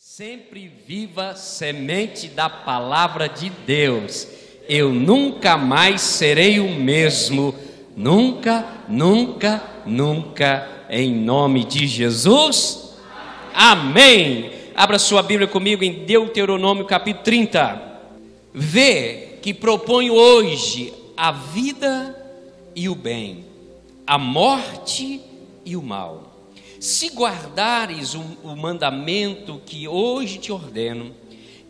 Sempre viva semente da palavra de Deus. Eu nunca mais serei o mesmo. Nunca, nunca, nunca. Em nome de Jesus. Amém. Abra sua Bíblia comigo em Deuteronômio capítulo 30. Vê que proponho hoje a vida e o bem, a morte e o mal. Se guardares o mandamento que hoje te ordeno,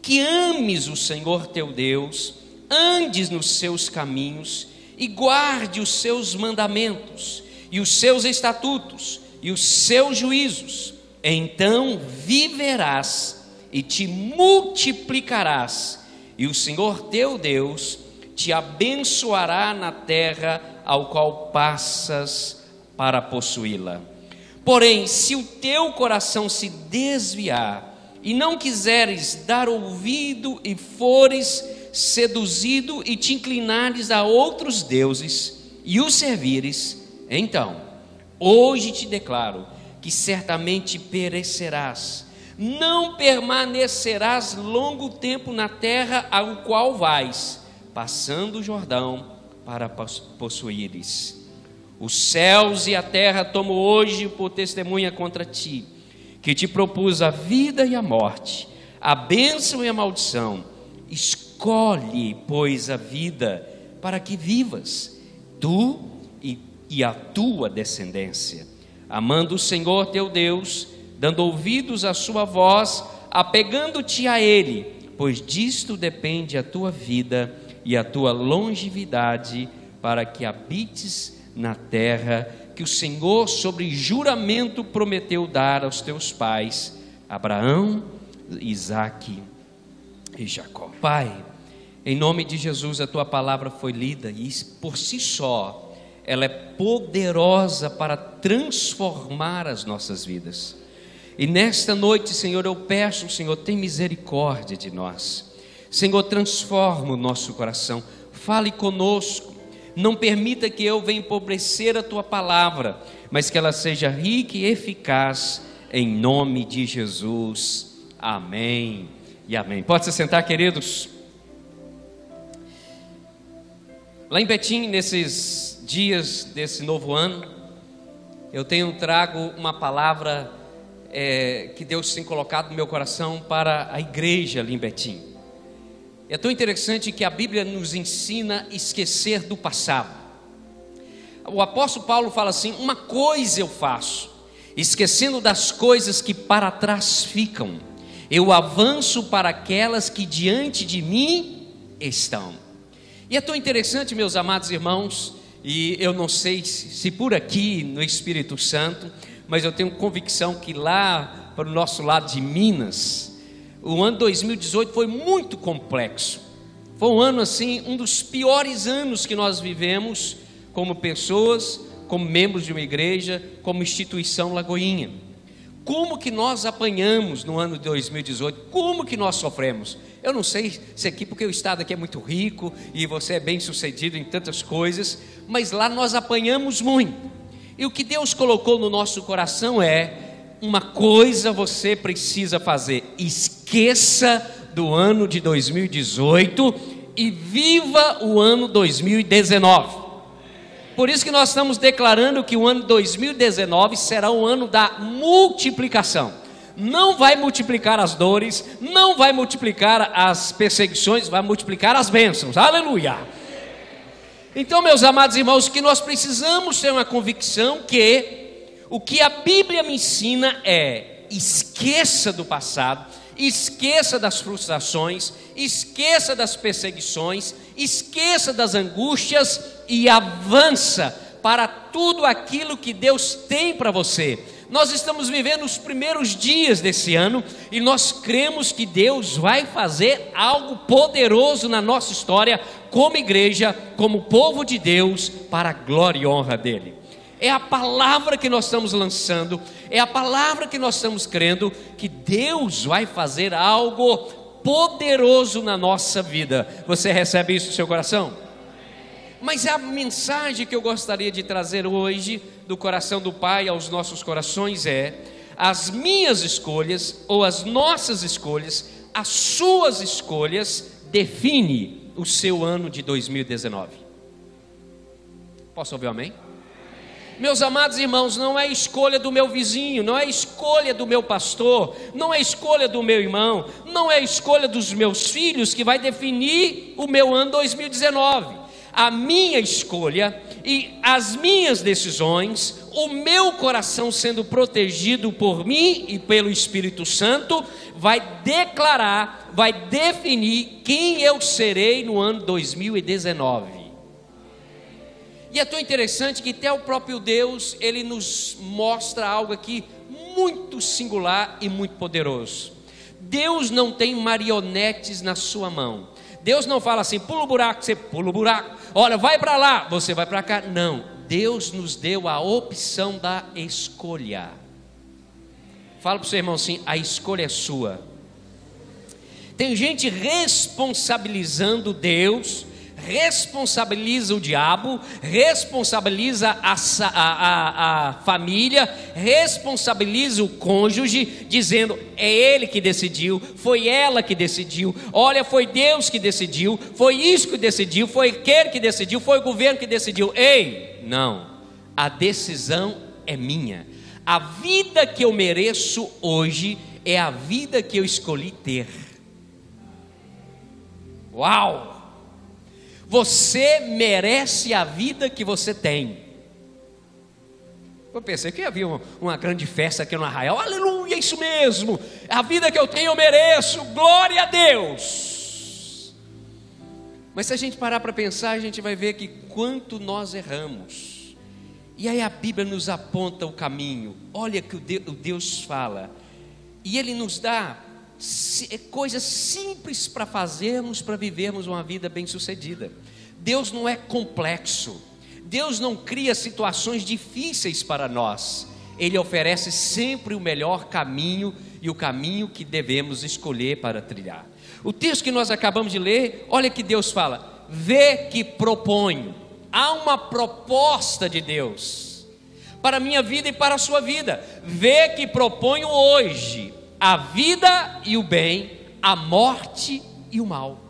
que ames o Senhor teu Deus, andes nos seus caminhos e guarde os seus mandamentos e os seus estatutos e os seus juízos, então viverás e te multiplicarás, e o Senhor teu Deus te abençoará na terra ao qual passas para possuí-la. Porém, se o teu coração se desviar e não quiseres dar ouvido e fores seduzido e te inclinares a outros deuses e os servires, então, hoje te declaro que certamente perecerás, não permanecerás longo tempo na terra ao qual vais, passando o Jordão para possuíres. Os céus e a terra tomo hoje por testemunha contra ti, que te propus a vida e a morte, a bênção e a maldição. Escolhe, pois, a vida, para que vivas, tu e a tua descendência, amando o Senhor teu Deus, dando ouvidos à sua voz, apegando-te a Ele, pois disto depende a tua vida e a tua longevidade, para que habites na terra que o Senhor sobre juramento prometeu dar aos teus pais, Abraão, Isaque e Jacó. Pai, em nome de Jesus, a tua palavra foi lida e por si só ela é poderosa para transformar as nossas vidas. E nesta noite, Senhor, eu peço, Senhor, tem misericórdia de nós. Senhor, transforma o nosso coração, fale conosco. Não permita que eu venha empobrecer a tua palavra, mas que ela seja rica e eficaz, em nome de Jesus. Amém e amém. Pode se sentar, queridos. Lá em Betim, nesses dias desse novo ano, eu trago uma palavra que Deus tem colocado no meu coração para a igreja ali em Betim. É tão interessante que a Bíblia nos ensina a esquecer do passado. O apóstolo Paulo fala assim: uma coisa eu faço, esquecendo das coisas que para trás ficam, eu avanço para aquelas que diante de mim estão. E é tão interessante, meus amados irmãos, e eu não sei se por aqui no Espírito Santo, mas eu tenho convicção que lá para o nosso lado de Minas, o ano 2018 foi muito complexo. Foi um ano assim, um dos piores anos que nós vivemos como pessoas, como membros de uma igreja, como instituição Lagoinha. Como que nós apanhamos no ano de 2018? Como que nós sofremos? Eu não sei se aqui, porque o estado aqui é muito rico e você é bem sucedido em tantas coisas, mas lá nós apanhamos muito. E o que Deus colocou no nosso coração é: uma coisa você precisa fazer, esqueça do ano de 2018 e viva o ano 2019. Por isso que nós estamos declarando que o ano 2019 será o ano da multiplicação. Não vai multiplicar as dores, não vai multiplicar as perseguições, vai multiplicar as bênçãos. Aleluia! Então, meus amados irmãos, que nós precisamos ter uma convicção que o que a Bíblia me ensina é: esqueça do passado, esqueça das frustrações, esqueça das perseguições, esqueça das angústias e avança para tudo aquilo que Deus tem para você. Nós estamos vivendo os primeiros dias desse ano e nós cremos que Deus vai fazer algo poderoso na nossa história como igreja, como povo de Deus, para a glória e honra dele. É a palavra que nós estamos lançando, é a palavra que nós estamos crendo, que Deus vai fazer algo poderoso na nossa vida. Você recebe isso no seu coração? Mas a mensagem que eu gostaria de trazer hoje, do coração do Pai aos nossos corações, é: as minhas escolhas ou as nossas escolhas, as suas escolhas define o seu ano de 2019. Posso ouvir um amém? Meus amados irmãos, não é escolha do meu vizinho, não é escolha do meu pastor, não é escolha do meu irmão, não é escolha dos meus filhos que vai definir o meu ano 2019. A minha escolha e as minhas decisões, o meu coração sendo protegido por mim e pelo Espírito Santo, vai declarar, vai definir quem eu serei no ano 2019. E é tão interessante que até o próprio Deus, Ele nos mostra algo aqui muito singular e muito poderoso. Deus não tem marionetes na sua mão. Deus não fala assim, pula o buraco, você pula o buraco. Olha, vai para lá, você vai para cá. Não, Deus nos deu a opção da escolha. Fala para o seu irmão assim, a escolha é sua. Tem gente responsabilizando Deus, responsabiliza o diabo, responsabiliza a família, responsabiliza o cônjuge, dizendo, é ele que decidiu, foi ela que decidiu, olha, foi Deus que decidiu, foi isso que decidiu, foi aquele que decidiu, foi o governo que decidiu. Ei, não, a decisão é minha. A vida que eu mereço hoje é a vida que eu escolhi ter. Uau! Você merece a vida que você tem. Eu pensei que havia uma grande festa aqui no Arraial. Aleluia, isso mesmo. A vida que eu tenho eu mereço. Glória a Deus. Mas se a gente parar para pensar, a gente vai ver que quanto nós erramos. E aí a Bíblia nos aponta o caminho. Olha que o Deus fala. E Ele nos dá coisas simples para fazermos, para vivermos uma vida bem-sucedida. Deus não é complexo. Deus não cria situações difíceis para nós. Ele oferece sempre o melhor caminho e o caminho que devemos escolher para trilhar. O texto que nós acabamos de ler, olha que Deus fala: vê que proponho. Há uma proposta de Deus para a minha vida e para a sua vida. Vê que proponho hoje a vida e o bem, a morte e o mal.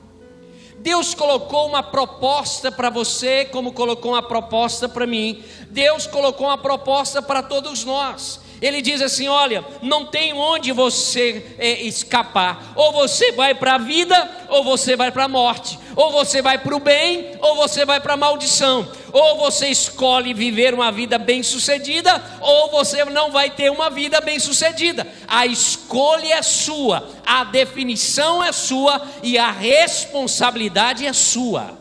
Deus colocou uma proposta para você, como colocou uma proposta para mim. Deus colocou uma proposta para todos nós. Ele diz assim: olha, não tem onde você escapar. Ou você vai para a vida, ou você vai para a morte. Ou você vai para o bem, ou você vai para a maldição. Ou você escolhe viver uma vida bem-sucedida, ou você não vai ter uma vida bem-sucedida. A escolha é sua, a definição é sua e a responsabilidade é sua.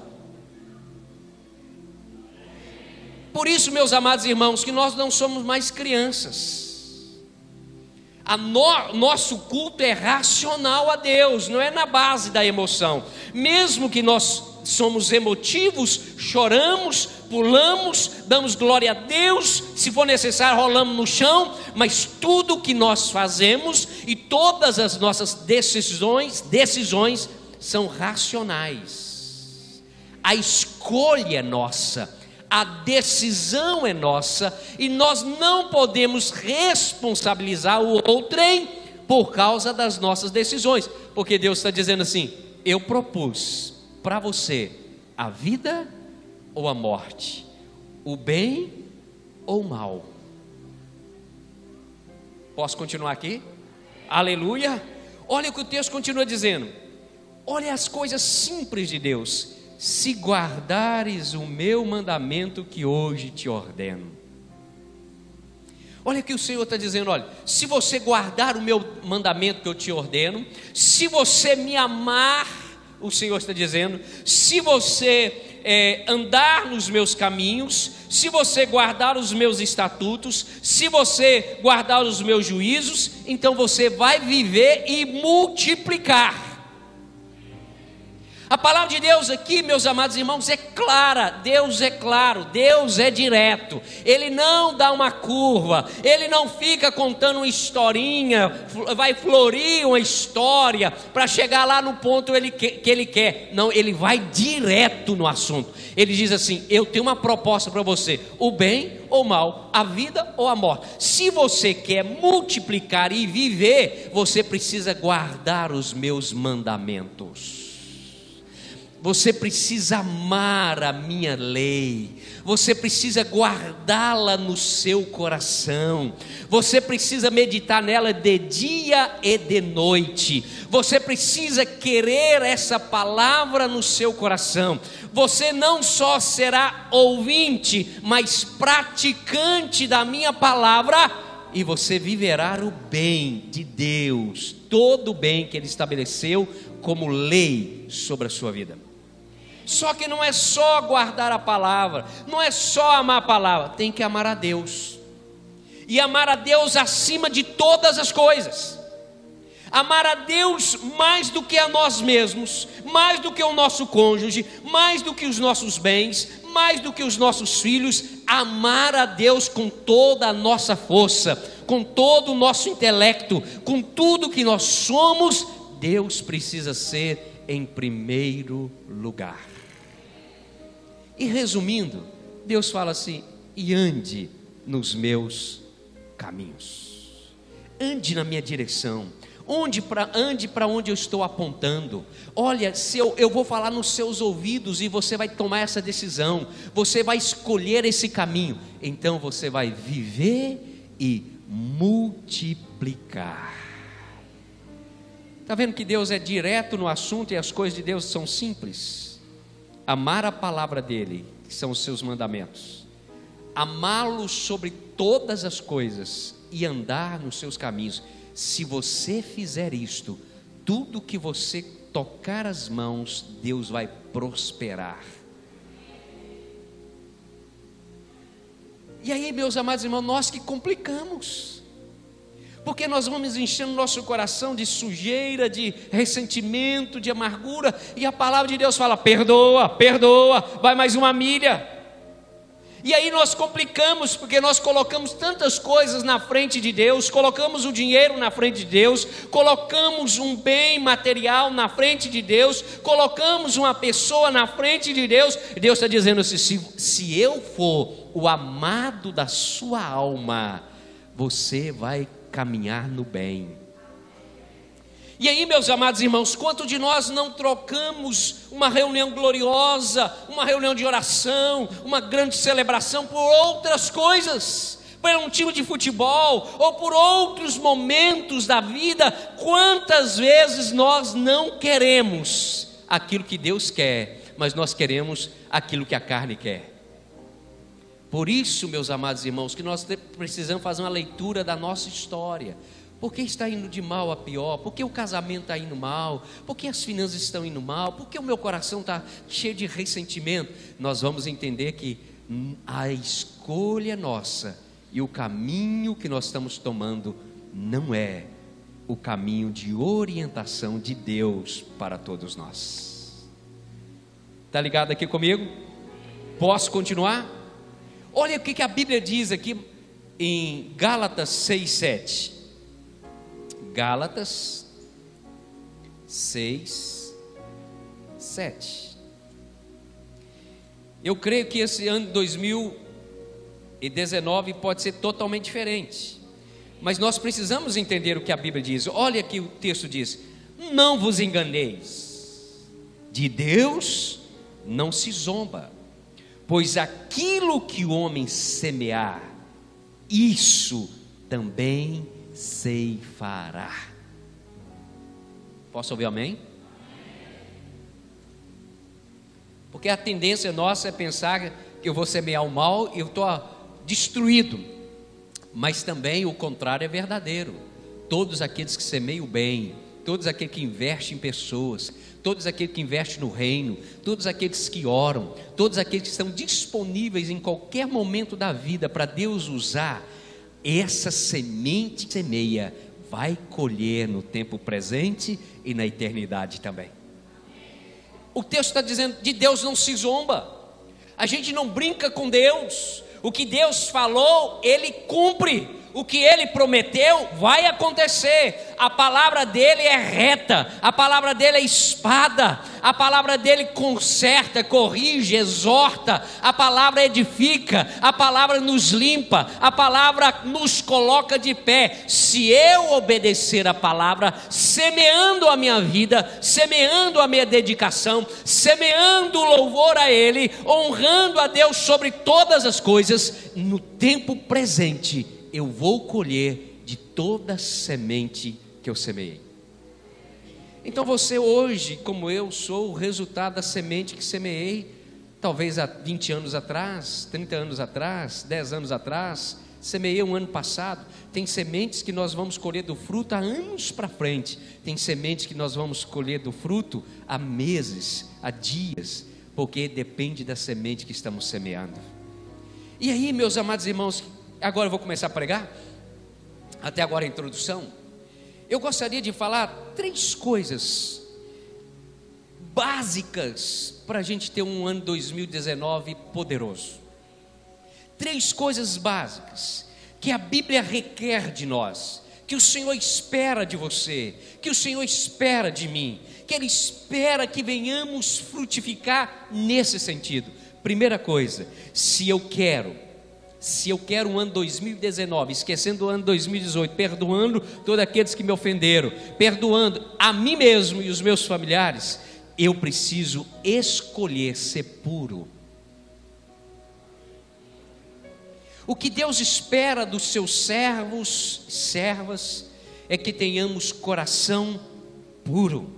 Por isso, meus amados irmãos, que nós não somos mais crianças. Nosso culto é racional a Deus, não é na base da emoção. Mesmo que nós somos emotivos, choramos, pulamos, damos glória a Deus, se for necessário rolamos no chão, mas tudo que nós fazemos e todas as nossas decisões são racionais. A escolha é nossa, a decisão é nossa, e nós não podemos responsabilizar o outrem por causa das nossas decisões, porque Deus está dizendo assim: eu propus para você a vida ou a morte, o bem ou o mal. Posso continuar aqui? Aleluia. Olha o que o texto continua dizendo. Olha as coisas simples de Deus. Se guardares o meu mandamento que hoje te ordeno. Olha que o Senhor está dizendo: olha, se você guardar o meu mandamento que eu te ordeno, se você me amar, o Senhor está dizendo, se você andar nos meus caminhos, se você guardar os meus estatutos, se você guardar os meus juízos, então você vai viver e multiplicar. A palavra de Deus aqui, meus amados irmãos, é clara. Deus é claro, Deus é direto. Ele não dá uma curva, Ele não fica contando uma historinha, vai florir uma história para chegar lá no ponto que Ele quer. Não, Ele vai direto no assunto. Ele diz assim: eu tenho uma proposta para você, o bem ou o mal, a vida ou a morte. Se você quer multiplicar e viver, você precisa guardar os meus mandamentos. Você precisa amar a minha lei, você precisa guardá-la no seu coração, você precisa meditar nela de dia e de noite, você precisa querer essa palavra no seu coração. Você não só será ouvinte, mas praticante da minha palavra, e você viverá o bem de Deus, todo o bem que Ele estabeleceu como lei sobre a sua vida. Só que não é só guardar a palavra, não é só amar a palavra, tem que amar a Deus, e amar a Deus acima de todas as coisas, amar a Deus mais do que a nós mesmos, mais do que o nosso cônjuge, mais do que os nossos bens, mais do que os nossos filhos. Amar a Deus com toda a nossa força, com todo o nosso intelecto, com tudo que nós somos. Deus precisa ser em primeiro lugar. E resumindo, Deus fala assim: e ande nos meus caminhos, ande na minha direção, ande para onde eu estou apontando. Olha, se eu vou falar nos seus ouvidos e você vai tomar essa decisão, você vai escolher esse caminho, então você vai viver e multiplicar. Está vendo que Deus é direto no assunto e as coisas de Deus são simples? Amar a palavra dEle, que são os seus mandamentos, amá-lo sobre todas as coisas e andar nos seus caminhos. Se você fizer isto, tudo que você tocar as mãos, Deus vai prosperar. E aí, meus amados irmãos, nós que complicamos, porque nós vamos enchendo nosso coração de sujeira, de ressentimento, de amargura, e a palavra de Deus fala: perdoa, perdoa, vai mais uma milha. E aí nós complicamos, porque nós colocamos tantas coisas na frente de Deus, colocamos o dinheiro na frente de Deus, colocamos um bem material na frente de Deus, colocamos uma pessoa na frente de Deus. E Deus está dizendo assim: se eu for o amado da sua alma, você vai caminhar no bem. E aí, meus amados irmãos, quanto de nós não trocamos uma reunião gloriosa, uma reunião de oração, uma grande celebração por outras coisas, por um time de futebol ou por outros momentos da vida? Quantas vezes nós não queremos aquilo que Deus quer, mas nós queremos aquilo que a carne quer. Por isso, meus amados irmãos, que nós precisamos fazer uma leitura da nossa história. Por que está indo de mal a pior? Por que o casamento está indo mal? Por que as finanças estão indo mal? Por que o meu coração está cheio de ressentimento? Nós vamos entender que a escolha nossa e o caminho que nós estamos tomando não é o caminho de orientação de Deus para todos nós. Está ligado aqui comigo? Posso continuar? Olha o que a Bíblia diz aqui em Gálatas 6:7. Gálatas 6:7. Eu creio que esse ano de 2019 pode ser totalmente diferente, mas nós precisamos entender o que a Bíblia diz. Olha aqui o texto diz: não vos enganeis, de Deus não se zomba, pois aquilo que o homem semear, isso também ceifará. Posso ouvir amém? Porque a tendência nossa é pensar que eu vou semear o mal e eu estou destruído, mas também o contrário é verdadeiro. Todos aqueles que semeiam o bem, todos aqueles que investem em pessoas, todos aqueles que investem no reino, todos aqueles que oram, todos aqueles que estão disponíveis em qualquer momento da vida para Deus usar, essa semente que semeia vai colher no tempo presente e na eternidade também. o texto está dizendo, de Deus não se zomba, a gente não brinca com Deus. O que Deus falou, Ele cumpre. O que Ele prometeu vai acontecer. A palavra dEle é reta, a palavra dEle é espada, a palavra dEle conserta, corrige, exorta, a palavra edifica, a palavra nos limpa, a palavra nos coloca de pé. Se eu obedecer a palavra, semeando a minha vida, semeando a minha dedicação, semeando o louvor a Ele, honrando a Deus sobre todas as coisas, no tempo presente eu vou colher de toda semente que eu semeei. Então você hoje, como eu, sou o resultado da semente que semeei, talvez há 20 anos atrás, 30 anos atrás, 10 anos atrás, semeei um ano passado. Tem sementes que nós vamos colher do fruto há anos para frente, tem sementes que nós vamos colher do fruto há meses, há dias, porque depende da semente que estamos semeando. E aí, meus amados irmãos, agora eu vou começar a pregar. Até agora a introdução. Eu gostaria de falar 3 coisas básicas para a gente ter um ano 2019 poderoso. 3 coisas básicas que a Bíblia requer de nós, que o Senhor espera de você, que o Senhor espera de mim, que Ele espera que venhamos frutificar nesse sentido. Primeira coisa, se eu quero um ano 2019, esquecendo o ano 2018, perdoando todos aqueles que me ofenderam, perdoando a mim mesmo e os meus familiares, eu preciso escolher ser puro. O que Deus espera dos seus servos, servas, é que tenhamos coração puro.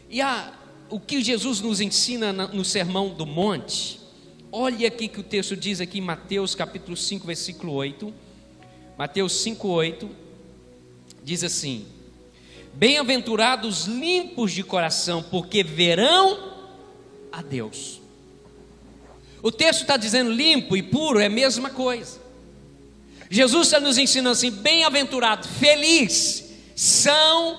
E o que Jesus nos ensina no Sermão do Monte, olha aqui que o texto diz aqui em Mateus capítulo 5, versículo 8. Mateus 5, 8 diz assim: bem-aventurados limpos de coração, porque verão a Deus. O texto está dizendo limpo e puro é a mesma coisa. Jesus está nos ensinando assim: bem-aventurado, felizes são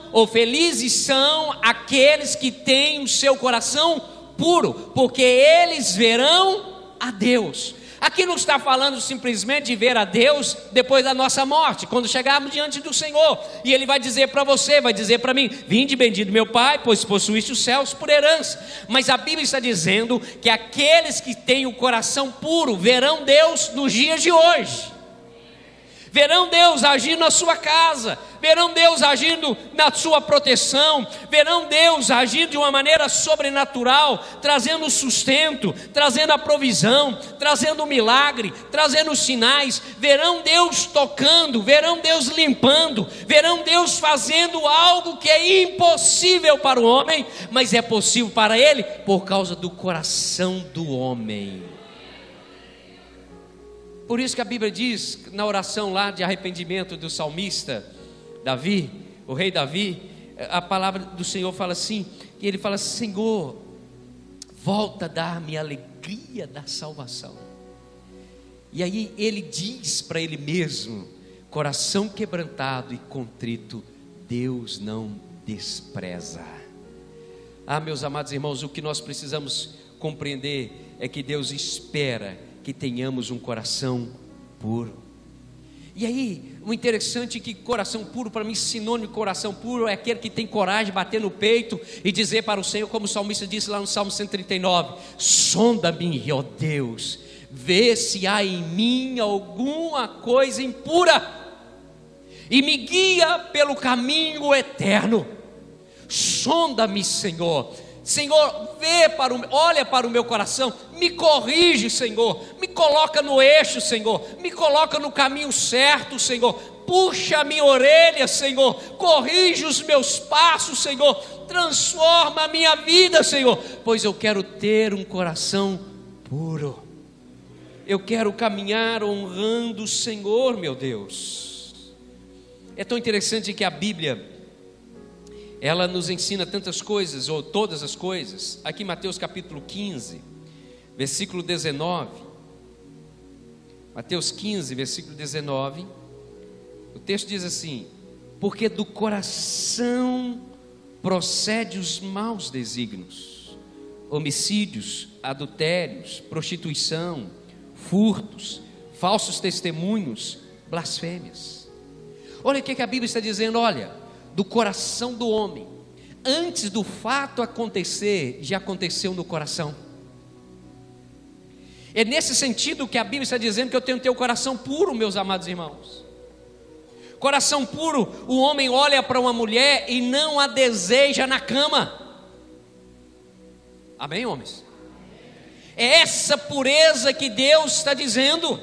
aqueles que têm o seu coração puro, porque eles verão a Deus. Aqui não está falando simplesmente de ver a Deus depois da nossa morte, quando chegarmos diante do Senhor, e Ele vai dizer para você, vai dizer para mim: vinde bendito meu Pai, pois possuíste os céus por herança. Mas a Bíblia está dizendo que aqueles que têm o coração puro verão Deus nos dias de hoje, verão Deus agindo na sua casa, verão Deus agindo na sua proteção, verão Deus agindo de uma maneira sobrenatural, trazendo sustento, trazendo a provisão, trazendo o milagre, trazendo os sinais, verão Deus tocando, verão Deus limpando, verão Deus fazendo algo que é impossível para o homem, mas é possível para Ele por causa do coração do homem. Por isso que a Bíblia diz, na oração lá de arrependimento do salmista Davi, o rei Davi, a palavra do Senhor fala assim, que ele fala: Senhor, volta a dar-me a alegria da salvação. E aí ele diz para ele mesmo: coração quebrantado e contrito, Deus não despreza. Meus amados irmãos, o que nós precisamos compreender é que Deus espera que tenhamos um coração puro. E aí, o interessante é que coração puro, para mim, sinônimo de coração puro é aquele que tem coragem de bater no peito e dizer para o Senhor, como o salmista disse lá no Salmo 139: sonda-me, ó Deus, vê se há em mim alguma coisa impura e me guia pelo caminho eterno. Sonda-me, Senhor. Senhor, olha para o meu coração, me corrige, Senhor, me coloca no eixo, Senhor, me coloca no caminho certo, Senhor, puxa a minha orelha, Senhor, corrige os meus passos, Senhor, transforma a minha vida, Senhor, pois eu quero ter um coração puro, eu quero caminhar honrando o Senhor, meu Deus. É tão interessante que a Bíblia, ela nos ensina tantas coisas, ou todas as coisas. Aqui em Mateus capítulo 15, versículo 19, Mateus 15, versículo 19, o texto diz assim: porque do coração procede os maus desígnios, homicídios, adultérios, prostituição, furtos, falsos testemunhos, blasfêmias. Olha o que a Bíblia está dizendo, olha, do coração do homem, antes do fato acontecer, já aconteceu no coração. É nesse sentido que a Bíblia está dizendo que eu tenho que ter o coração puro, meus amados irmãos. Coração puro, o homem olha para uma mulher e não a deseja na cama. Amém, homens? É essa pureza que Deus está dizendo.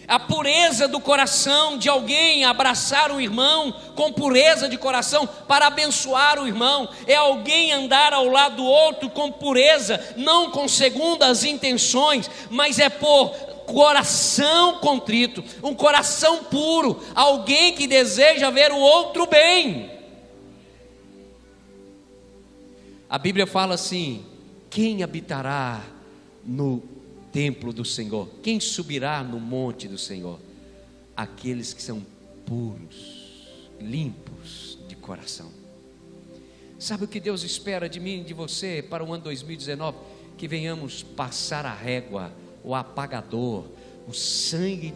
A pureza do coração de alguém abraçar o irmão com pureza de coração para abençoar o irmão. É alguém andar ao lado do outro com pureza, não com segundas intenções, mas é por coração contrito, um coração puro, alguém que deseja ver o outro bem. A Bíblia fala assim: quem habitará no templo do Senhor? Quem subirá no monte do Senhor? Aqueles que são puros, limpos de coração. Sabe o que Deus espera de mim e de você para o ano 2019? Que venhamos passar a régua, o apagador, o sangue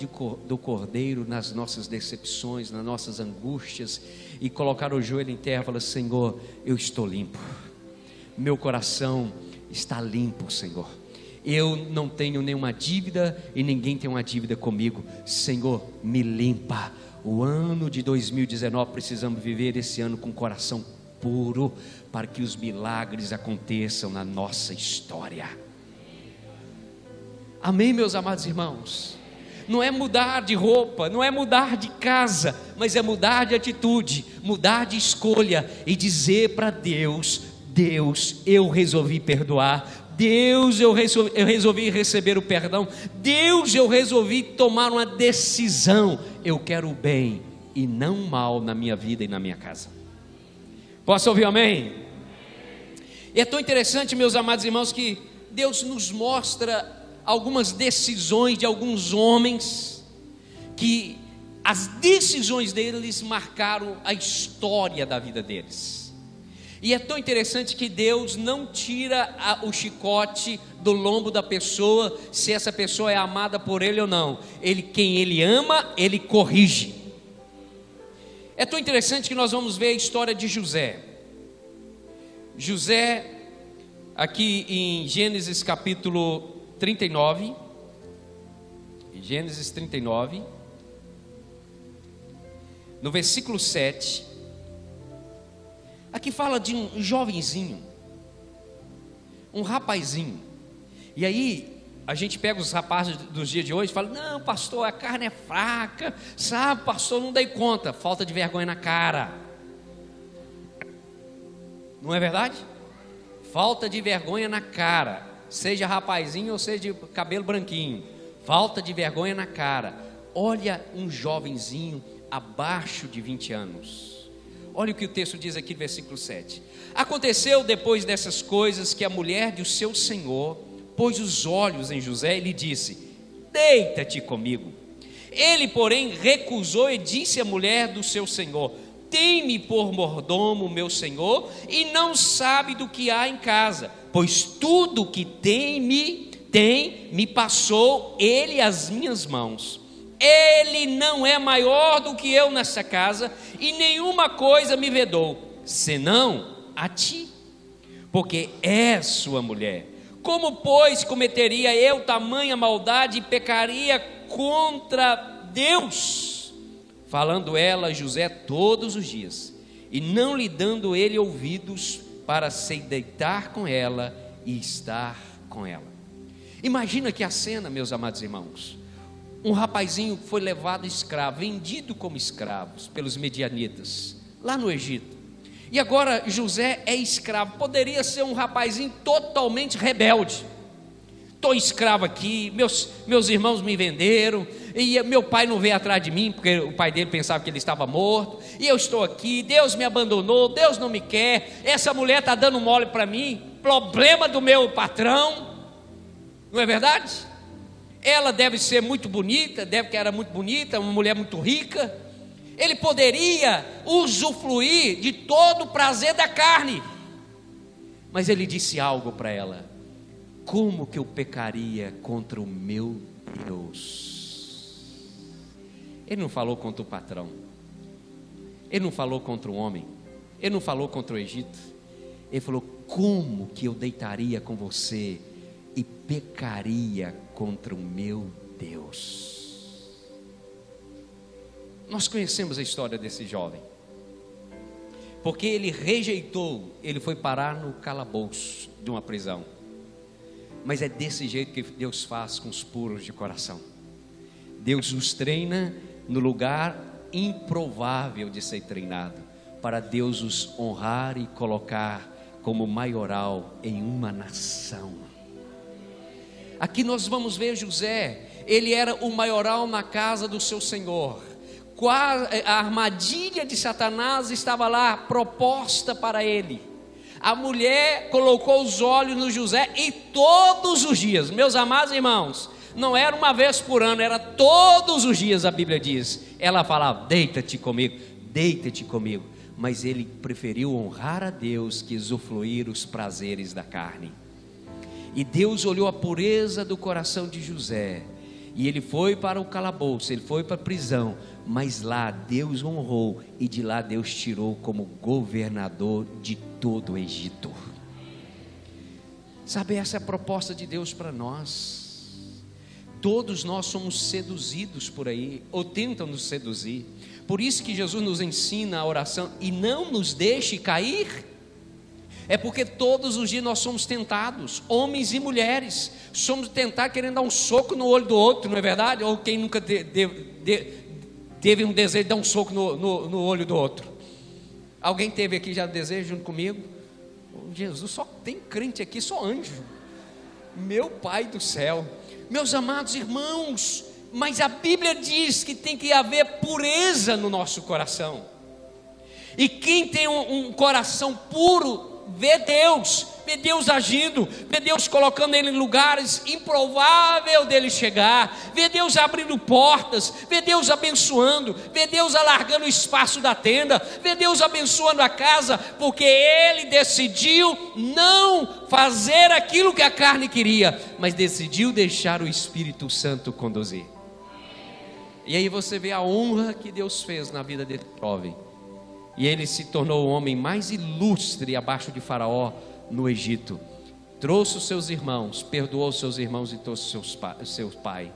do Cordeiro nas nossas decepções, nas nossas angústias, e colocar o joelho em terra e falar: Senhor, eu estou limpo, meu coração está limpo, Senhor. Eu não tenho nenhuma dívida e ninguém tem uma dívida comigo. Senhor, me limpa. O ano de 2019 precisamos viver esse ano com coração puro, para que os milagres aconteçam na nossa história. Amém, meus amados irmãos? Não é mudar de roupa, não é mudar de casa, mas é mudar de atitude, mudar de escolha e dizer para Deus: Deus, eu resolvi perdoar. Deus, eu resolvi receber o perdão. Deus, eu resolvi tomar uma decisão. Eu quero o bem e não o mal na minha vida e na minha casa. Posso ouvir amém? E é tão interessante, meus amados irmãos, que Deus nos mostra algumas decisões de alguns homens, que as decisões deles marcaram a história da vida deles. E é tão interessante que Deus não tira o chicote do lombo da pessoa, se essa pessoa é amada por Ele ou não. Quem Ele ama, Ele corrige. É tão interessante que nós vamos ver a história de José. José, aqui em Gênesis capítulo 39, Gênesis 39, no versículo 7, aqui fala de um jovenzinho, um rapazinho. E aí a gente pega os rapazes dos dias de hoje e fala: não, pastor, a carne é fraca, sabe, pastor, não dei conta. Falta de vergonha na cara. Não é verdade? Falta de vergonha na cara, seja rapazinho ou seja de cabelo branquinho. Falta de vergonha na cara. Olha um jovenzinho abaixo de 20 anos. Olha o que o texto diz aqui no versículo 7. Aconteceu depois dessas coisas que a mulher do seu senhor pôs os olhos em José e lhe disse: deita-te comigo. Ele, porém, recusou e disse à mulher do seu senhor: tem-me por mordomo meu senhor, e não sabe do que há em casa, pois tudo o que me passou ele às minhas mãos. Ele não é maior do que eu nessa casa, e nenhuma coisa me vedou, senão a ti, porque és sua mulher. Como, pois, cometeria eu tamanha maldade e pecaria contra Deus? Falando ela a José todos os dias, e não lhe dando ele ouvidos para se deitar com ela e estar com ela. Imagina que a cena, meus amados irmãos. Um rapazinho foi levado escravo, vendido como escravos pelos medianitas, lá no Egito. E agora José é escravo. Poderia ser um rapazinho totalmente rebelde. Estou escravo aqui, meus irmãos me venderam, e meu pai não veio atrás de mim, porque o pai dele pensava que ele estava morto, e eu estou aqui, Deus me abandonou, Deus não me quer, essa mulher está dando mole para mim, problema do meu patrão. Não é verdade? Ela deve ser muito bonita, que era muito bonita, uma mulher muito rica. Ele poderia usufruir de todo o prazer da carne, Mas ele disse algo para ela: como que eu pecaria contra o meu Deus? Ele não falou contra o patrão, ele não falou contra o homem, ele não falou contra o Egito. Ele falou: como que eu deitaria com você e pecaria contra o meu Deus? Nós conhecemos a história desse jovem, porque ele rejeitou, ele foi parar no calabouço de uma prisão. Mas é desse jeito que Deus faz com os puros de coração. Deus os treina no lugar improvável de ser treinado, para Deus os honrar e colocar como maioral em uma nação. Aqui nós vamos ver José. Ele era o maioral na casa do seu senhor. A armadilha de Satanás estava lá proposta para ele. A mulher colocou os olhos no José, e todos os dias, meus amados irmãos, não era uma vez por ano, era todos os dias. A Bíblia diz, ela falava: deita-te comigo, deita-te comigo. Mas ele preferiu honrar a Deus que usufruir os prazeres da carne. E Deus olhou a pureza do coração de José, e ele foi para o calabouço, ele foi para a prisão, mas lá Deus honrou, e de lá Deus tirou como governador de todo o Egito. Sabe, essa é a proposta de Deus para nós. Todos nós somos seduzidos por aí, ou tentam nos seduzir. Por isso que Jesus nos ensina a oração: e não nos deixe cair. É porque todos os dias nós somos tentados, homens e mulheres, somos tentados querendo dar um soco no olho do outro, não é verdade? Ou quem nunca teve um desejo de dar um soco no olho do outro? Alguém teve aqui já desejo junto comigo? Jesus, só tem crente aqui, só anjo. Meu Pai do céu. Meus amados irmãos, mas a Bíblia diz que tem que haver pureza no nosso coração. E quem tem um coração puro vê Deus agindo, vê Deus colocando ele em lugares improvável dele chegar, vê Deus abrindo portas, vê Deus abençoando, vê Deus alargando o espaço da tenda, vê Deus abençoando a casa, porque ele decidiu não fazer aquilo que a carne queria, mas decidiu deixar o Espírito Santo conduzir. E aí você vê a honra que Deus fez na vida desse jovem. E ele se tornou o homem mais ilustre abaixo de Faraó no Egito. Trouxe os seus irmãos, perdoou os seus irmãos e trouxe seu pai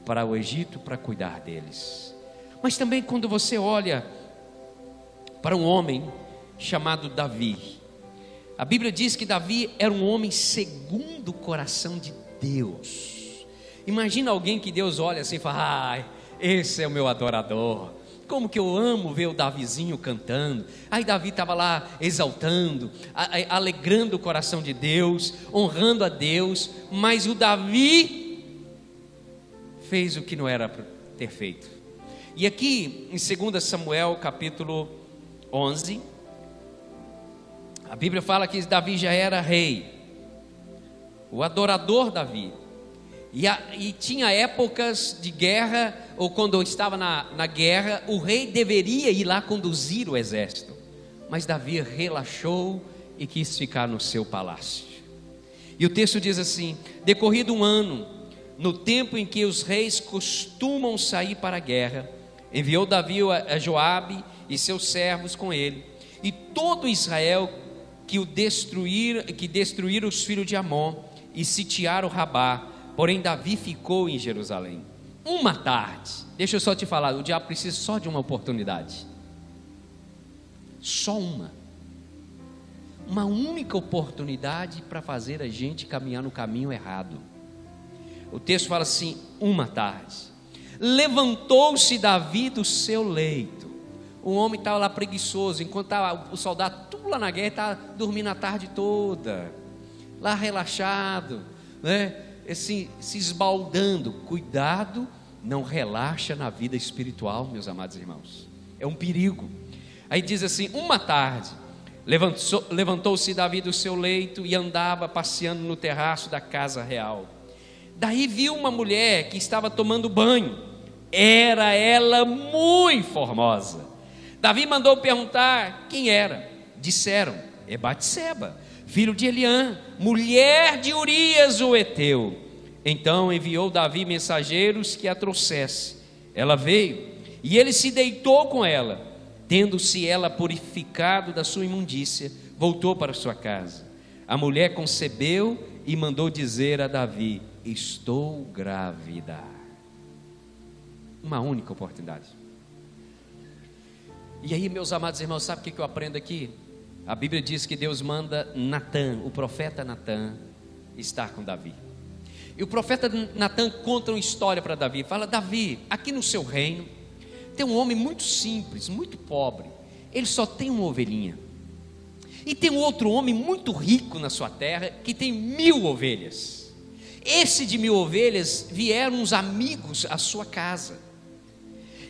para o Egito para cuidar deles. Mas também quando você olha para um homem chamado Davi, a Bíblia diz que Davi era um homem segundo o coração de Deus. Imagina alguém que Deus olha assim e fala: ai, esse é o meu adorador. Como que eu amo ver o Davizinho cantando. Aí Davi estava lá exaltando, alegrando o coração de Deus, honrando a Deus. Mas o Davi fez o que não era para ter feito. E aqui em 2 Samuel capítulo 11, a Bíblia fala que Davi já era rei, o adorador Davi. E tinha épocas de guerra, ou quando estava na guerra, o rei deveria ir lá conduzir o exército. Mas Davi relaxou e quis ficar no seu palácio. E o texto diz assim: decorrido um ano, no tempo em que os reis costumam sair para a guerra, enviou Davi a Joabe e seus servos com ele, e todo Israel que destruíram os filhos de Amon e sitiaram Rabá. Porém Davi ficou em Jerusalém. Uma tarde, deixa eu só te falar, o diabo precisa só de uma oportunidade. Só uma única oportunidade para fazer a gente caminhar no caminho errado. O texto fala assim: uma tarde, levantou-se Davi do seu leito. O homem estava lá preguiçoso, enquanto estava o soldado tudo lá na guerra, estava dormindo a tarde toda, lá relaxado, né? Assim, se esbaldando. Cuidado, não relaxa na vida espiritual, meus amados irmãos, é um perigo. Aí diz assim: uma tarde, levantou-se Davi do seu leito e andava passeando no terraço da casa real. Daí viu uma mulher que estava tomando banho, era ela muito formosa. Davi mandou perguntar quem era. disseram: é Batseba, filho de Eliã, mulher de Urias o heteu. Então enviou Davi mensageiros que a trouxesse. Ela veio, e ele se deitou com ela. Tendo-se ela purificado da sua imundícia, voltou para sua casa. A mulher concebeu e mandou dizer a Davi: estou grávida. Uma única oportunidade. E aí, meus amados irmãos, sabe o que eu aprendo aqui? A Bíblia diz que Deus manda Natã, o profeta Natã, estar com Davi. E o profeta Natã conta uma história para Davi. Fala: Davi, aqui no seu reino tem um homem muito simples, muito pobre. Ele só tem uma ovelhinha. E tem um outro homem muito rico na sua terra, que tem 1000 ovelhas. Esse de 1000 ovelhas, vieram uns amigos à sua casa.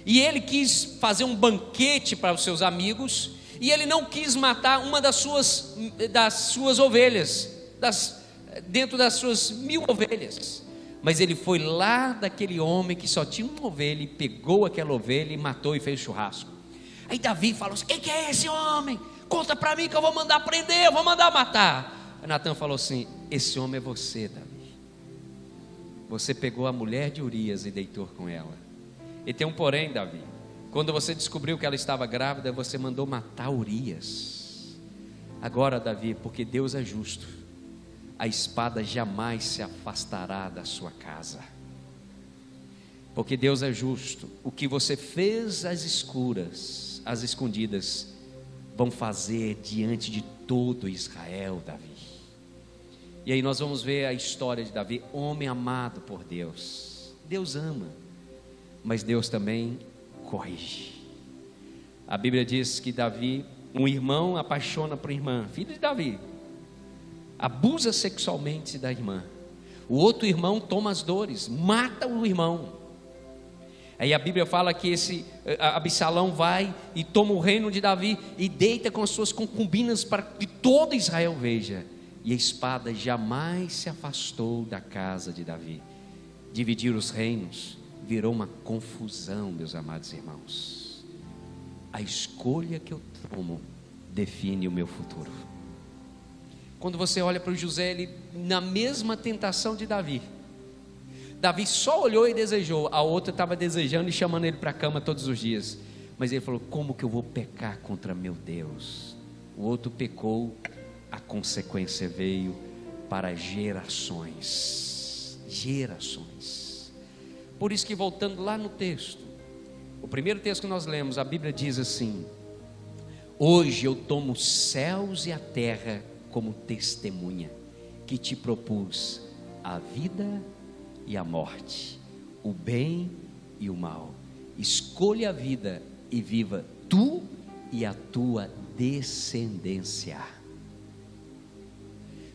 E ele quis fazer um banquete para os seus amigos, e ele não quis matar uma das suas ovelhas, dentro das suas 1000 ovelhas. Mas ele foi lá daquele homem que só tinha uma ovelha, e pegou aquela ovelha e matou e fez churrasco. Aí Davi falou assim: quem é esse homem? Conta para mim que eu vou mandar prender, eu vou mandar matar. Aí Natã falou assim: esse homem é você, Davi. Você pegou a mulher de Urias e deitou com ela. E tem um porém, Davi. Quando você descobriu que ela estava grávida, você mandou matar Urias. Agora, Davi, porque Deus é justo, a espada jamais se afastará da sua casa. Porque Deus é justo, o que você fez às escuras, às escondidas, vão fazer diante de todo Israel, Davi. E aí nós vamos ver a história de Davi, homem amado por Deus. Deus ama, mas Deus também corrige. A Bíblia diz que Davi, um irmão apaixona por irmã, filho de Davi, abusa sexualmente da irmã. O outro irmão toma as dores, mata o irmão. Aí a Bíblia fala que Absalão vai e toma o reino de Davi e deita com as suas concubinas para que todo Israel veja. E a espada jamais se afastou da casa de Davi. Dividir os reinos virou uma confusão, meus amados irmãos. A escolha que eu tomo define o meu futuro. Quando você olha para o José, ele na mesma tentação de Davi. Davi só olhou e desejou, a outra estava desejando e chamando ele para a cama todos os dias. Mas ele falou: como que eu vou pecar contra meu Deus? O outro pecou, a consequência veio para gerações. Gerações. Por isso que, voltando lá no texto, o primeiro texto que nós lemos, a Bíblia diz assim: hoje eu tomo os céus e a terra como testemunha, que te propus a vida e a morte, o bem e o mal. Escolha a vida e viva tu e a tua descendência.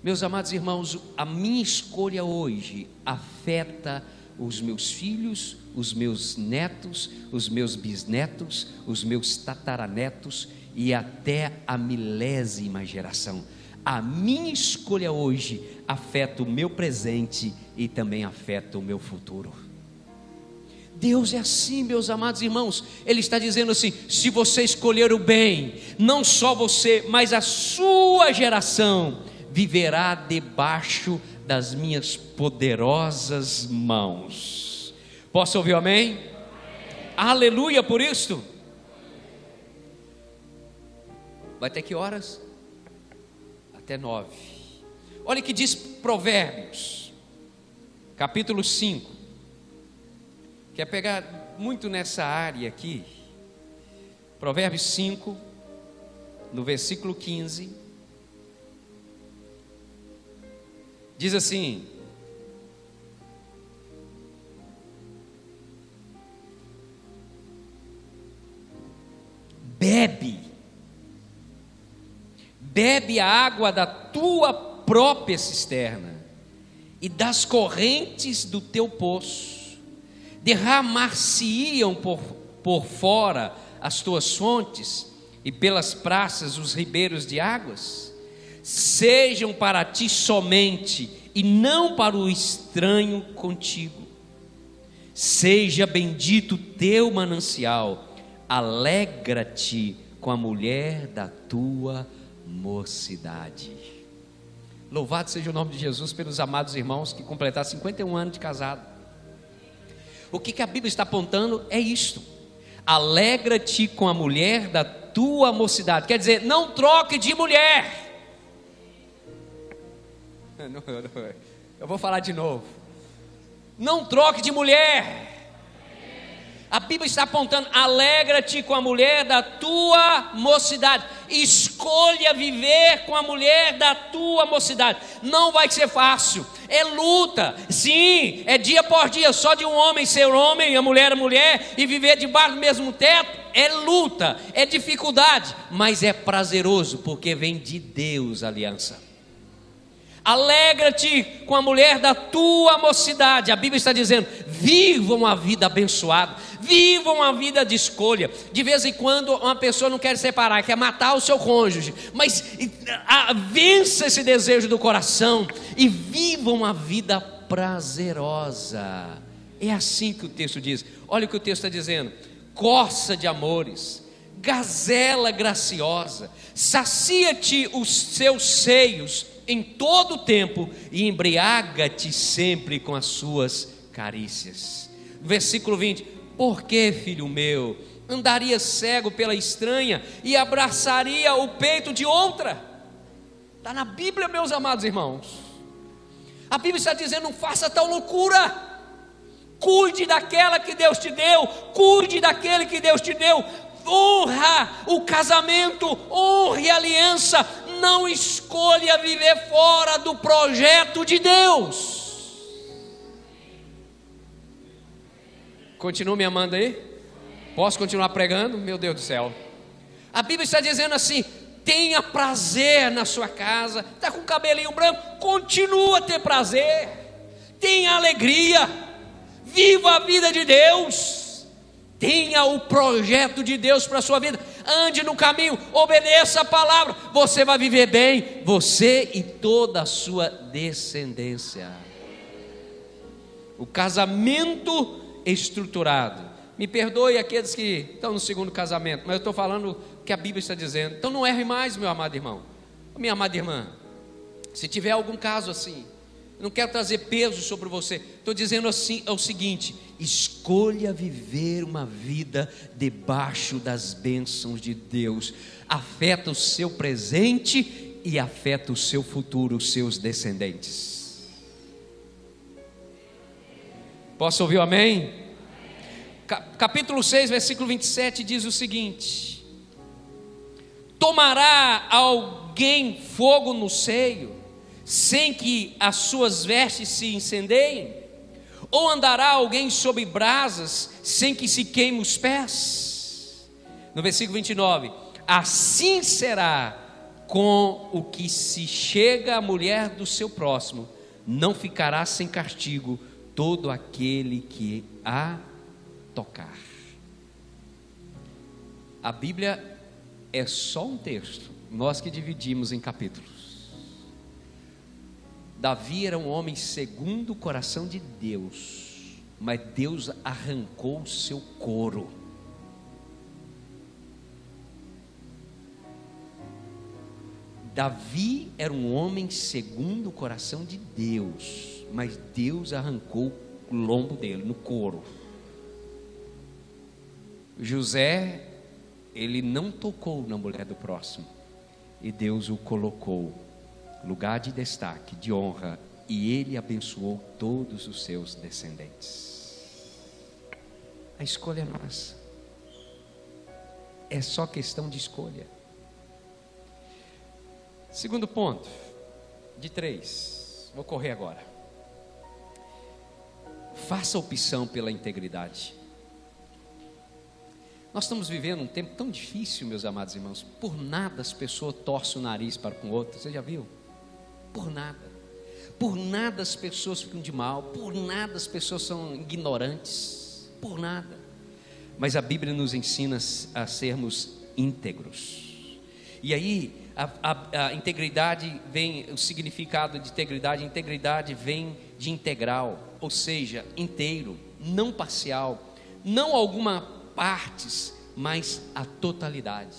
Meus amados irmãos, a minha escolha hoje afeta os meus filhos, os meus netos, os meus bisnetos, os meus tataranetos e até a milésima geração. A minha escolha hoje afeta o meu presente e também afeta o meu futuro. Deus é assim, meus amados irmãos. Ele está dizendo assim: se você escolher o bem, não só você, mas a sua geração viverá debaixo das minhas poderosas mãos. Posso ouvir amém? Amém. Aleluia por isto. Vai até que horas? Até 9. Olha o que diz Provérbios, capítulo 5. Quer pegar muito nessa área aqui? Provérbios 5, no versículo 15, diz assim: bebe a água da tua própria cisterna e das correntes do teu poço. Derramar-se-iam por fora as tuas fontes e pelas praças os ribeiros de águas. Sejam para ti somente e não para o estranho contigo. Seja bendito teu manancial, alegra-te com a mulher da tua mocidade. Louvado seja o nome de Jesus pelos amados irmãos que completaram 51 anos de casado. O que a Bíblia está apontando é isto: alegra-te com a mulher da tua mocidade. Quer dizer, não troque de mulher. Eu vou falar de novo. Não troque de mulher. A Bíblia está apontando: alegra-te com a mulher da tua mocidade. Escolha viver com a mulher da tua mocidade. Não vai ser fácil, é luta. Sim, é dia por dia. Só de um homem ser homem, a mulher é mulher, e viver debaixo do mesmo teto, é luta, é dificuldade, mas é prazeroso, porque vem de Deus a aliança. Alegra-te com a mulher da tua mocidade. A Bíblia está dizendo: vivam a vida abençoada, vivam a vida de escolha. De vez em quando uma pessoa não quer separar, quer matar o seu cônjuge, mas vença esse desejo do coração e vivam a vida prazerosa. É assim que o texto diz. Olha o que o texto está dizendo: corça de amores, gazela graciosa, sacia-te os seus seios em todo o tempo e embriaga-te sempre com as suas carícias. Versículo 20: por que, filho meu, andaria cego pela estranha e abraçaria o peito de outra? Está na Bíblia, meus amados irmãos. A Bíblia está dizendo: não faça tal loucura. Cuide daquela que Deus te deu, cuide daquele que Deus te deu. Honra o casamento, honre a aliança. Não escolha viver fora do projeto de Deus. Continua me amando aí? Posso continuar pregando? Meu Deus do céu. A Bíblia está dizendo assim: tenha prazer na sua casa. Está com o cabelinho branco? Continua a ter prazer. Tenha alegria. Viva a vida de Deus. Tenha o projeto de Deus para a sua vida. Ande no caminho, obedeça a palavra. Você vai viver bem, você e toda a sua descendência. O casamento estruturado. Me perdoe aqueles que estão no segundo casamento, mas eu estou falando o que a Bíblia está dizendo. Então não erre mais, meu amado irmão, minha amada irmã. Se tiver algum caso assim, eu não quero trazer peso sobre você. Estou dizendo assim, é o seguinte: escolha viver uma vida debaixo das bênçãos de Deus. Afeta o seu presente e afeta o seu futuro, os seus descendentes. Posso ouvir o amém? Capítulo 6, versículo 27 diz o seguinte: tomará alguém fogo no seio, sem que as suas vestes se incendeiem? Ou andará alguém sob brasas, sem que se queime os pés? No versículo 29, assim será com o que se chega à mulher do seu próximo, não ficará sem castigo todo aquele que a tocar. A Bíblia é só um texto, nós que dividimos em capítulos. Davi era um homem segundo o coração de Deus, mas Deus arrancou o seu couro. Davi era um homem segundo o coração de Deus, mas Deus arrancou o lombo dele, no couro. José, ele não tocou na mulher do próximo, e Deus o colocou lugar de destaque, de honra, e ele abençoou todos os seus descendentes. A escolha é nossa, é só questão de escolha. Segundo ponto, de 3, vou correr agora. Faça opção pela integridade. Nós estamos vivendo um tempo tão difícil, meus amados irmãos. Por nada as pessoas torcem o nariz para com o outro. Você já viu? Por nada as pessoas ficam de mal, por nada as pessoas são ignorantes, por nada. Mas a Bíblia nos ensina a sermos íntegros. E aí a integridade vem, o significado de integridade vem de integral, ou seja, inteiro, não parcial, não alguma partes, mas a totalidade.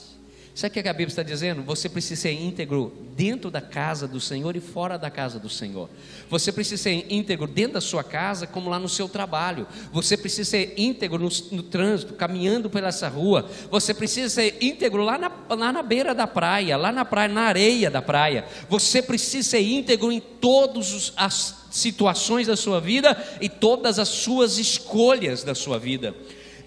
Sabe o que a Bíblia está dizendo? Você precisa ser íntegro dentro da casa do Senhor e fora da casa do Senhor. Você precisa ser íntegro dentro da sua casa, como lá no seu trabalho. Você precisa ser íntegro no trânsito, caminhando por essa rua. Você precisa ser íntegro lá na beira da praia, lá na praia, na areia da praia. Você precisa ser íntegro em todas as situações da sua vida e todas as suas escolhas da sua vida.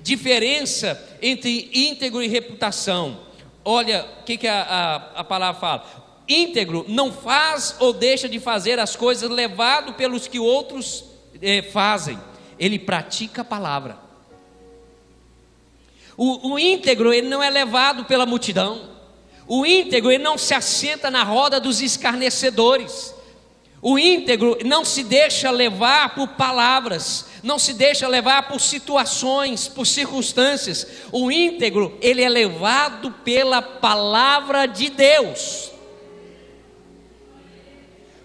Diferença entre íntegro e reputação. Olha o que a palavra fala: íntegro não faz ou deixa de fazer as coisas levado pelos que outros fazem, ele pratica a palavra. O íntegro, ele não é levado pela multidão. O íntegro, ele não se assenta na roda dos escarnecedores. O íntegro não se deixa levar por palavras, não se deixa levar por situações, por circunstâncias. O íntegro, ele é levado pela palavra de Deus.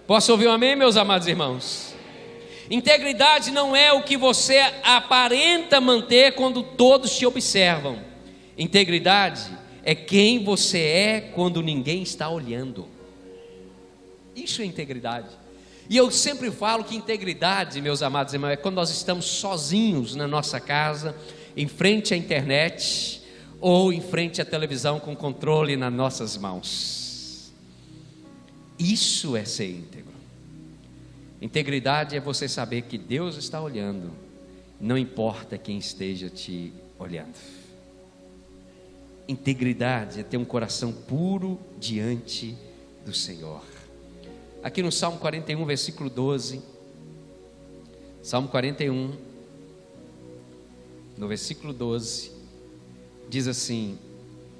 Posso ouvir um amém, meus amados irmãos? Integridade não é o que você aparenta manter quando todos te observam. Integridade é quem você é quando ninguém está olhando. Isso é integridade. E eu sempre falo que integridade, meus amados irmãos, é quando nós estamos sozinhos na nossa casa, em frente à internet, ou em frente à televisão com controle nas nossas mãos. Isso é ser íntegro. Integridade é você saber que Deus está olhando, não importa quem esteja te olhando. Integridade é ter um coração puro diante do Senhor. Aqui no Salmo 41, versículo 12, Salmo 41, no versículo 12, diz assim: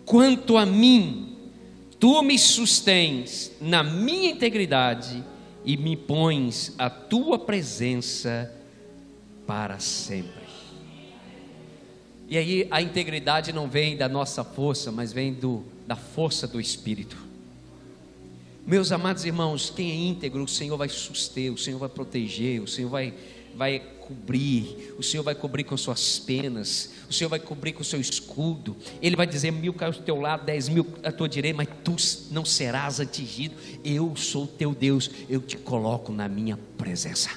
quanto a mim, tu me sustens na minha integridade e me pões a tua presença para sempre. E aí a integridade não vem da nossa força, mas vem da força do Espírito. Meus amados irmãos, quem é íntegro, o Senhor vai suster, o Senhor vai proteger, o Senhor vai cobrir, o Senhor vai cobrir com suas penas, o Senhor vai cobrir com o seu escudo. Ele vai dizer: 1000 cairão ao teu lado, 10.000 à tua direita, mas tu não serás atingido. Eu sou teu Deus, eu te coloco na minha presença.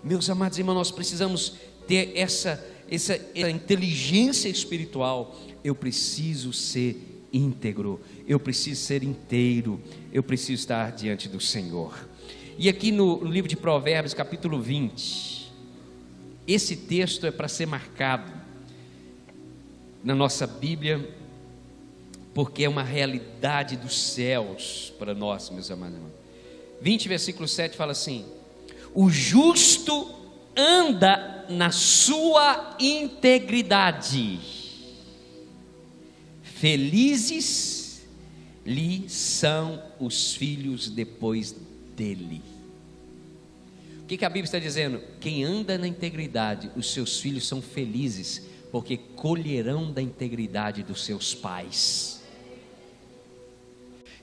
Meus amados irmãos, nós precisamos ter essa inteligência espiritual. Eu preciso ser íntegro, eu preciso ser inteiro, eu preciso estar diante do Senhor. E aqui no livro de Provérbios, capítulo 20, esse texto é para ser marcado na nossa Bíblia, porque é uma realidade dos céus para nós, meus amados irmãos. 20, versículo 7 fala assim: o justo anda na sua integridade, felizes lhe são os filhos depois dele. O que a Bíblia está dizendo? Quem anda na integridade, os seus filhos são felizes, porque colherão da integridade dos seus pais.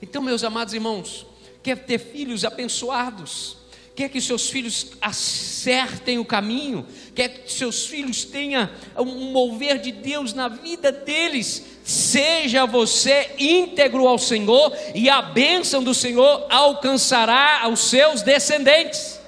Então, meus amados irmãos, quer ter filhos abençoados, quer que seus filhos acertem o caminho, quer que seus filhos tenham um mover de Deus na vida deles, seja você íntegro ao Senhor, e a bênção do Senhor alcançará aos seus descendentes.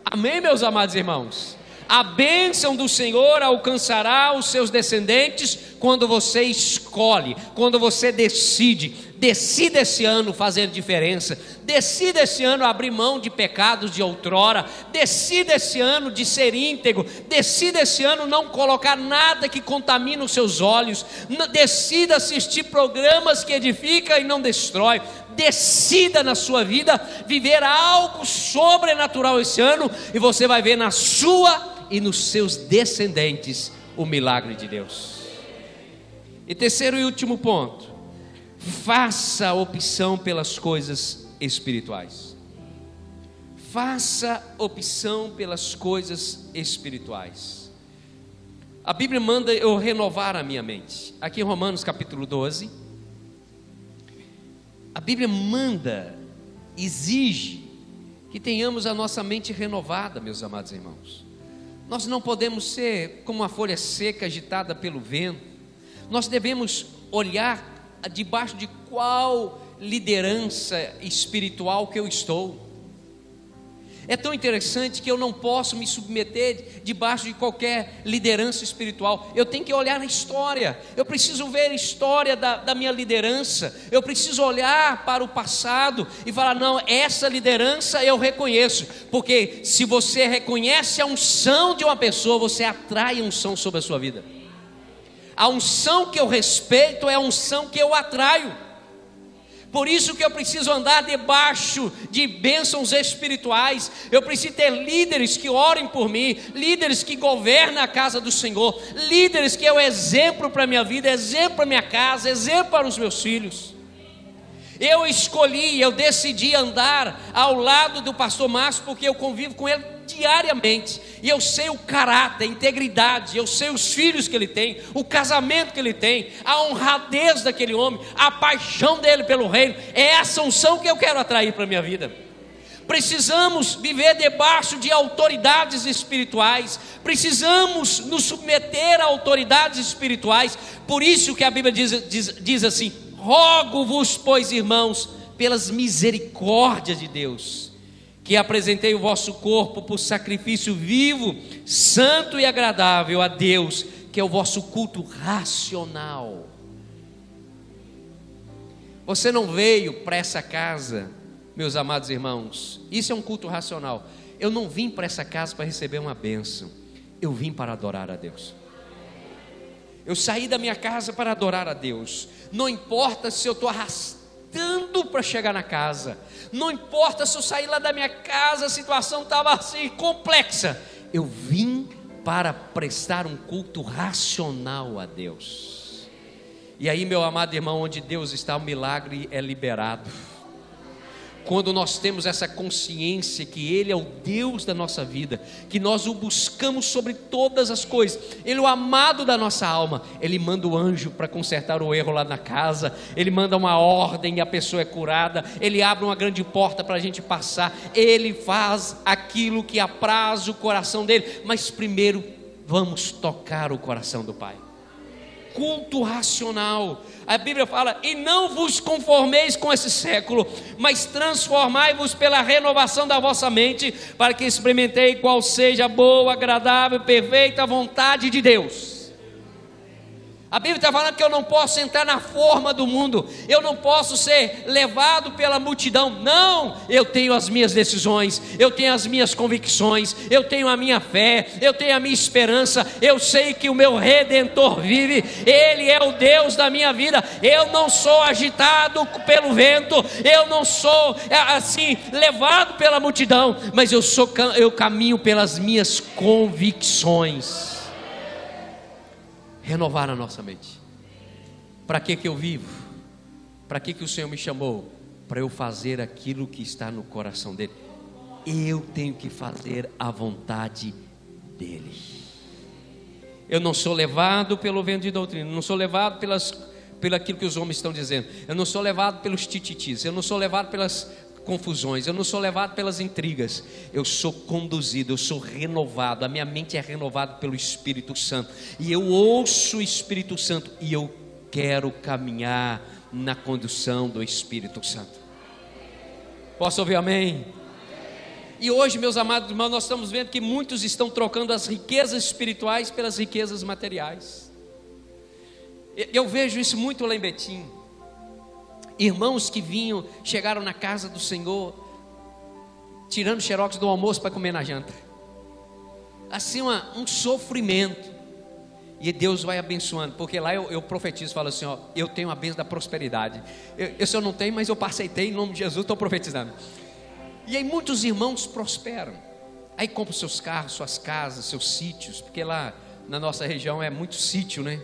Amém, meus amados irmãos? A bênção do Senhor alcançará os seus descendentes quando você escolhe, quando você decide. Decida esse ano fazer diferença, decida esse ano abrir mão de pecados de outrora, decida esse ano de ser íntegro, decida esse ano não colocar nada que contamine os seus olhos, decida assistir programas que edificam e não destrói. Decida na sua vida viver algo sobrenatural esse ano, e você vai ver na sua e nos seus descendentes o milagre de Deus. E terceiro e último ponto: faça a opção pelas coisas espirituais. Faça opção pelas coisas espirituais. A Bíblia manda eu renovar a minha mente. Aqui em Romanos capítulo 12, a Bíblia manda, exige que tenhamos a nossa mente renovada, meus amados irmãos. Nós não podemos ser como uma folha seca agitada pelo vento. nós devemos olhar debaixo de qual liderança espiritual que eu estou. É tão interessante que eu não posso me submeter debaixo de qualquer liderança espiritual. Eu tenho que olhar na história. Eu preciso ver a história da minha liderança. Eu preciso olhar para o passado e falar: não, essa liderança eu reconheço. Porque se você reconhece a unção de uma pessoa, você atrai a unção sobre a sua vida. A unção que eu respeito é a unção que eu atraio. Por isso que eu preciso andar debaixo de bênçãos espirituais. Eu preciso ter líderes que orem por mim, líderes que governam a casa do Senhor, líderes que é o exemplo para a minha vida, exemplo para a minha casa, exemplo para os meus filhos. Eu decidi andar ao lado do pastor Márcio, porque eu convivo com ele diariamente, e eu sei o caráter, a integridade, eu sei os filhos que ele tem, o casamento que ele tem, a honradez daquele homem, a paixão dele pelo reino. É essa unção que eu quero atrair para a minha vida. Precisamos viver debaixo de autoridades espirituais, precisamos nos submeter a autoridades espirituais. Por isso que a Bíblia diz assim: rogo-vos, pois, irmãos, pelas misericórdias de Deus, que apresentei o vosso corpo por sacrifício vivo, santo e agradável a Deus, que é o vosso culto racional. Você não veio para essa casa, meus amados irmãos, isso é um culto racional. Eu não vim para essa casa para receber uma bênção, eu vim para adorar a Deus. Eu saí da minha casa para adorar a Deus. Não importa se eu estou arrastando para chegar na casa, não importa se eu saí lá da minha casa, a situação estava assim complexa, eu vim para prestar um culto racional a Deus. E aí, meu amado irmão, onde Deus está, o milagre é liberado. Quando nós temos essa consciência que Ele é o Deus da nossa vida, que nós o buscamos sobre todas as coisas, Ele é o amado da nossa alma, Ele manda o anjo para consertar o erro lá na casa, Ele manda uma ordem e a pessoa é curada, Ele abre uma grande porta para a gente passar, Ele faz aquilo que apraz o coração dEle. Mas primeiro vamos tocar o coração do Pai. Culto racional. A Bíblia fala: e não vos conformeis com esse século, mas transformai-vos pela renovação da vossa mente, para que experimentei qual seja a boa, agradável, perfeita vontade de Deus. A Bíblia está falando que eu não posso entrar na forma do mundo, eu não posso ser levado pela multidão. Não, eu tenho as minhas decisões, eu tenho as minhas convicções, eu tenho a minha fé, eu tenho a minha esperança. Eu sei que o meu Redentor vive, Ele é o Deus da minha vida. Eu não sou agitado pelo vento, eu não sou assim levado pela multidão, mas eu caminho pelas minhas convicções. Renovar a nossa mente. Para que eu vivo? Para que o Senhor me chamou? Para eu fazer aquilo que está no coração dEle. Eu tenho que fazer a vontade dEle. Eu não sou levado pelo vento de doutrina, não sou levado pelo aquilo que os homens estão dizendo, eu não sou levado pelos tititis, eu não sou levado pelas confusões, eu não sou levado pelas intrigas, eu sou conduzido, eu sou renovado, a minha mente é renovada pelo Espírito Santo, e eu ouço o Espírito Santo, e eu quero caminhar na condução do Espírito Santo. Posso ouvir amém? E hoje, meus amados irmãos, nós estamos vendo que muitos estão trocando as riquezas espirituais pelas riquezas materiais. Eu vejo isso muito lá em Betim. Irmãos que chegaram na casa do Senhor, tirando xerox do almoço para comer na janta. Assim, um sofrimento. E Deus vai abençoando, porque lá eu profetizo, falo assim: ó, eu tenho a bênção da prosperidade. Eu não tenho, mas eu aceitei em nome de Jesus, estou profetizando. E aí muitos irmãos prosperam. Aí compram seus carros, suas casas, seus sítios, porque lá na nossa região é muito sítio, né?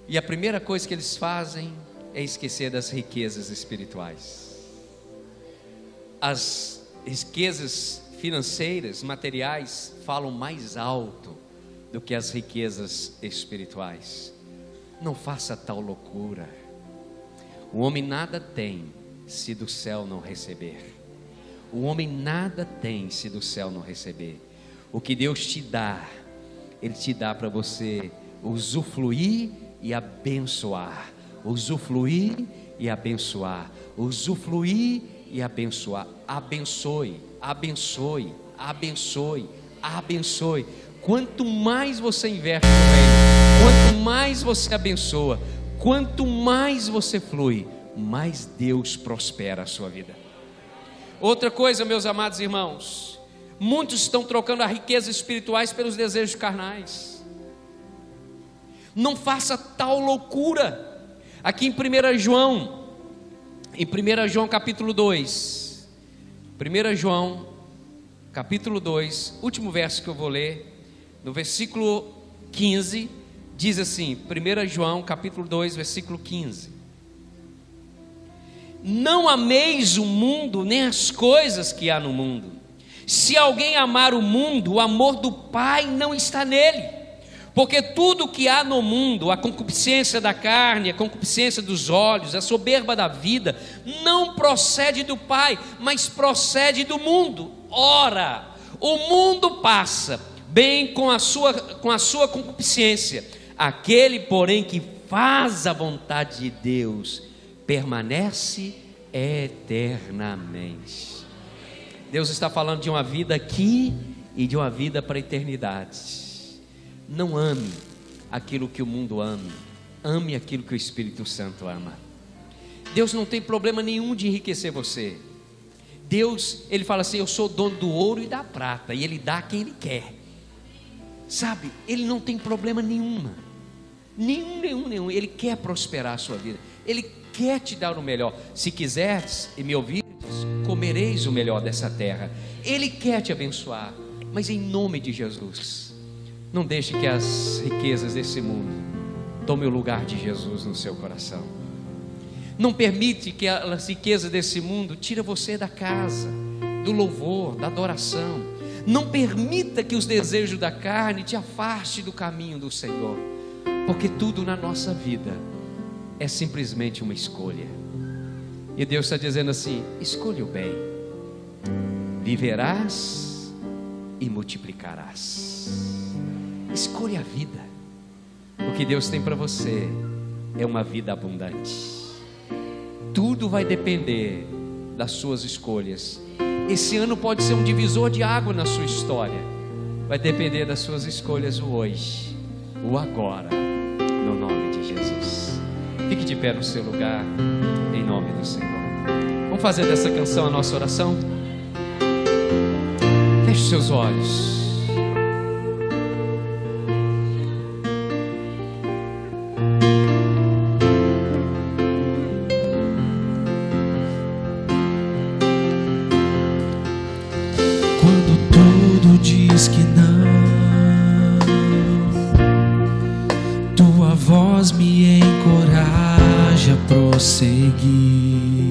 E a primeira coisa que eles fazem é esquecer das riquezas espirituais. As riquezas financeiras, materiais, falam mais alto do que as riquezas espirituais. Não faça tal loucura. O homem nada tem se do céu não receber. O homem nada tem se do céu não receber. O que Deus te dá, Ele te dá para você usufruir e abençoar. Usufruir e abençoar. Usufruir e abençoar. Abençoe, abençoe, abençoe, abençoe. Quanto mais você investe no reino, quanto mais você abençoa, quanto mais você flui, mais Deus prospera a sua vida. Outra coisa, meus amados irmãos, muitos estão trocando as riquezas espirituais pelos desejos carnais. Não faça tal loucura. Aqui em 1 João capítulo 2, 1 João capítulo 2, último verso que eu vou ler, no versículo 15, diz assim, 1 João capítulo 2, versículo 15: não ameis o mundo, nem as coisas que há no mundo. Se alguém amar o mundo, o amor do Pai não está nele. Porque tudo que há no mundo, a concupiscência da carne, a concupiscência dos olhos, a soberba da vida, não procede do Pai, mas procede do mundo. Ora, o mundo passa, bem com a sua concupiscência. Aquele, porém, que faz a vontade de Deus, permanece eternamente. Deus está falando de uma vida aqui e de uma vida para a eternidade. Não ame aquilo que o mundo ama, ame aquilo que o Espírito Santo ama. Deus não tem problema nenhum de enriquecer você. Deus, Ele fala assim, eu sou dono do ouro e da prata, e Ele dá a quem Ele quer. Sabe, Ele não tem problema nenhum. Ele quer prosperar a sua vida, Ele quer te dar o melhor. Se quiseres e me ouvires, comereis o melhor dessa terra. Ele quer te abençoar, mas em nome de Jesus, não deixe que as riquezas desse mundo tomem o lugar de Jesus no seu coração. Não permite que as riquezas desse mundo tire você da casa, do louvor, da adoração. Não permita que os desejos da carne te afaste do caminho do Senhor, porque tudo na nossa vida é simplesmente uma escolha. E Deus está dizendo assim, escolha o bem, viverás e multiplicarás. Escolha a vida. O que Deus tem para você é uma vida abundante. Tudo vai depender das suas escolhas. Esse ano pode ser um divisor de água na sua história. Vai depender das suas escolhas, o hoje, o agora, no nome de Jesus. Fique de pé no seu lugar, em nome do Senhor. Vamos fazer dessa canção a nossa oração? Feche seus olhos. Diz que não, tua voz me encoraja a prosseguir.